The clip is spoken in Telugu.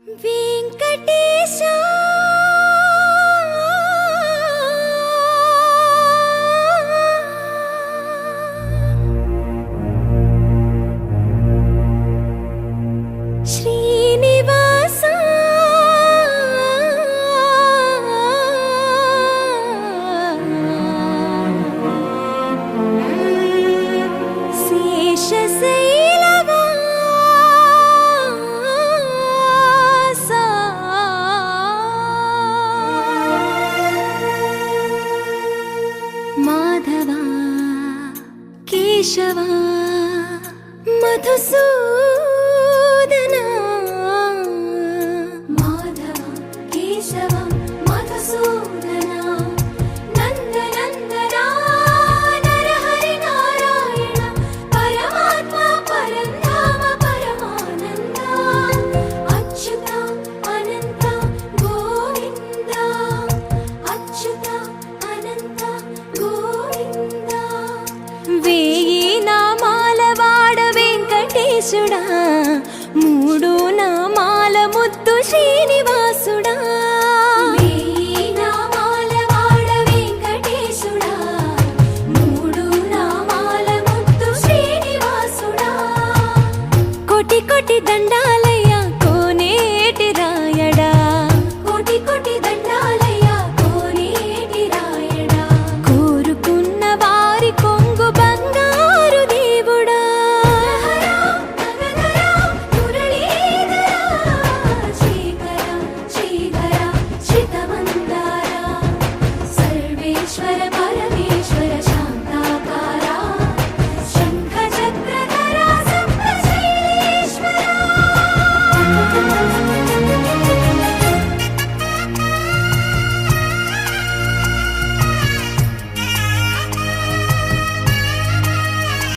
వెంకటేశ శ్రీనివాస మాధవ కేశవ మధుసూదన మాధవ కేశవ మధుసూదన నందనందన నరహరి నారాయణ పరమాత్మ పరంధామ పరమానంద అచ్యుత అనంత గోవింద అచ్యుత అనంత గోవింద వేయి నామాల వాడ వెంకటేశుడా మూడు నామాల ముద్దు శ్రీనివాసుడా